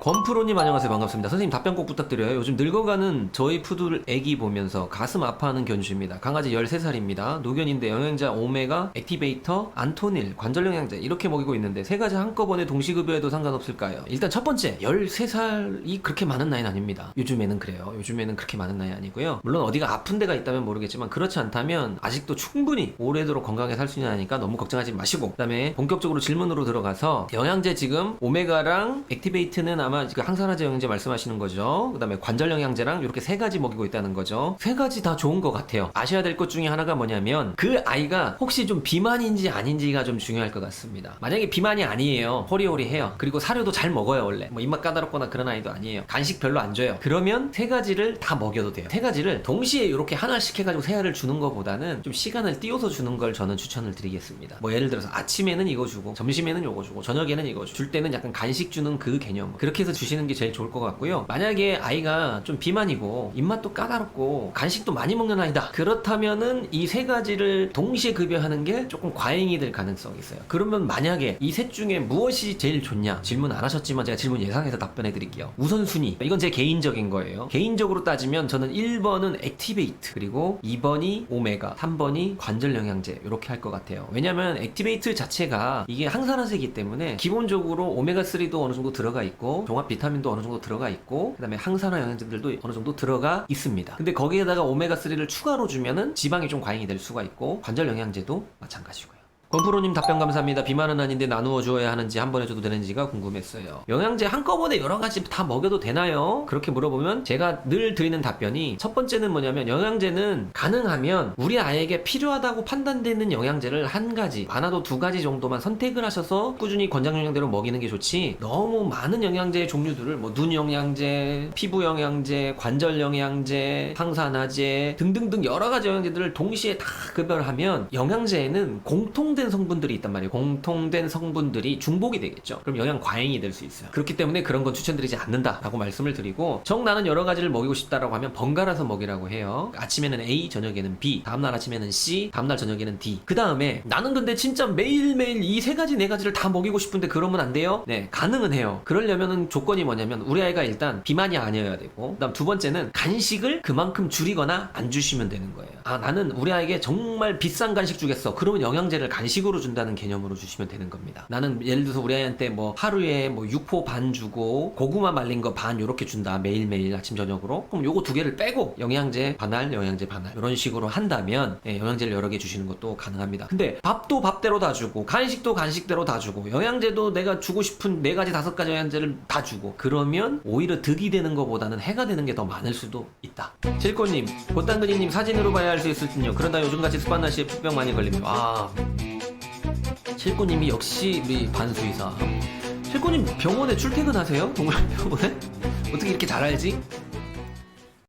권프로님 안녕하세요. 반갑습니다. 선생님 답변 꼭 부탁드려요. 요즘 늙어가는 저희 푸들 애기 보면서 가슴 아파하는 견주입니다. 강아지 13살입니다. 노견인데 영양제 오메가, 액티베이터, 안토닐, 관절영양제 이렇게 먹이고 있는데 세 가지 한꺼번에 동시급여해도 상관없을까요? 일단 첫 번째, 13살이 그렇게 많은 나이는 아닙니다. 요즘에는 그래요. 요즘에는 그렇게 많은 나이 아니고요. 물론 어디가 아픈 데가 있다면 모르겠지만 그렇지 않다면 아직도 충분히 오래도록 건강하게 살 수 있느니까 너무 걱정하지 마시고, 그 다음에 본격적으로 질문으로 들어가서 영양제 지금 오메가랑 액티베이트는 아마 그 항산화제 영양제 말씀하시는 거죠. 그 다음에 관절 영양제랑 이렇게 세 가지 먹이고 있다는 거죠. 세 가지 다 좋은 것 같아요. 아셔야 될 것 중에 하나가 뭐냐면 그 아이가 혹시 좀 비만인지 아닌지가 좀 중요할 것 같습니다. 만약에 비만이 아니에요. 호리호리해요. 그리고 사료도 잘 먹어요. 원래 뭐 입맛 까다롭거나 그런 아이도 아니에요. 간식 별로 안 줘요. 그러면 세 가지를 다 먹여도 돼요. 세 가지를 동시에 이렇게 하나씩 해가지고 세 알을 주는 것보다는 좀 시간을 띄워서 주는 걸 저는 추천을 드리겠습니다. 뭐 예를 들어서 아침에는 이거 주고 점심에는 요거 주고 저녁에는 이거 주고 줄 때는 약간 간식 주는 그 개념, 그렇게 해서 주시는 게 제일 좋을 것 같고요. 만약에 아이가 좀 비만이고 입맛도 까다롭고 간식도 많이 먹는 아이다, 그렇다면은 이 세 가지를 동시에 급여하는 게 조금 과잉이 될 가능성이 있어요. 그러면 만약에 이 셋 중에 무엇이 제일 좋냐 질문 안 하셨지만 제가 질문 예상해서 답변해 드릴게요. 우선순위, 이건 제 개인적인 거예요. 개인적으로 따지면 저는 1번은 액티베이트, 그리고 2번이 오메가, 3번이 관절 영양제, 이렇게 할 것 같아요. 왜냐면 액티베이트 자체가 이게 항산화제이기 때문에 기본적으로 오메가3도 어느 정도 들어가 있고 종합 비타민도 어느 정도 들어가 있고 그다음에 항산화 영양제들도 어느 정도 들어가 있습니다. 근데 거기에다가 오메가3를 추가로 주면은 지방이 좀 과잉이 될 수가 있고 관절 영양제도 마찬가지고요. 권프로님 답변 감사합니다. 비만은 아닌데 나누어 주어야 하는지 한 번 해줘도 되는지가 궁금했어요. 영양제 한꺼번에 여러 가지 다 먹여도 되나요? 그렇게 물어보면 제가 늘 드리는 답변이, 첫 번째는 뭐냐면 영양제는 가능하면 우리 아이에게 필요하다고 판단되는 영양제를 한 가지, 많아도 두 가지 정도만 선택을 하셔서 꾸준히 권장 영양대로 먹이는 게 좋지, 너무 많은 영양제의 종류들을 뭐 눈 영양제, 피부 영양제, 관절 영양제, 항산화제 등등등 여러 가지 영양제들을 동시에 다 급여를 하면 영양제에는 공통된 성분들이 있단 말이에요. 공통된 성분들이 중복이 되겠죠. 그럼 영양 과잉이 될 수 있어요. 그렇기 때문에 그런 건 추천드리지 않는다라고 말씀을 드리고, 정 나는 여러 가지를 먹이고 싶다라고 하면 번갈아서 먹이라고 해요. 아침에는 A, 저녁에는 B, 다음날 아침에는 C, 다음날 저녁에는 D. 그 다음에 나는 근데 진짜 매일매일 이 세 가지 네 가지를 다 먹이고 싶은데 그러면 안 돼요? 네, 가능은 해요. 그러려면은 조건이 뭐냐면 우리 아이가 일단 비만이 아니어야 되고, 그다음 두 번째는 간식을 그만큼 줄이거나 안 주시면 되는 거예요. 아, 나는 우리 아이에게 정말 비싼 간식 주겠어. 그러면 영양제를 간식으로 준다는 개념으로 주시면 되는 겁니다. 나는 예를 들어서 우리 아이한테 뭐 하루에 뭐 육포 반 주고 고구마 말린 거 반 요렇게 준다, 매일매일 아침 저녁으로. 그럼 요거 두 개를 빼고 영양제 반알, 영양제 반알 이런 식으로 한다면 영양제를 여러 개 주시는 것도 가능합니다. 근데 밥도 밥대로 다 주고 간식도 간식대로 다 주고 영양제도 내가 주고 싶은 네 가지 다섯 가지 영양제를 다 주고, 그러면 오히려 득이 되는 것보다는 해가 되는 게 더 많을 수도 있다. 실코님, 보따그니님 사진으로 봐야 할 수 있을 듯요. 그러다 요즘같이 습한 날씨에 푸병 많이 걸립니다. 아, 실코님이 역시 우리 반수의사. 실코님 병원에 출퇴근하세요? 동물병원에? 어떻게 이렇게 잘 알지?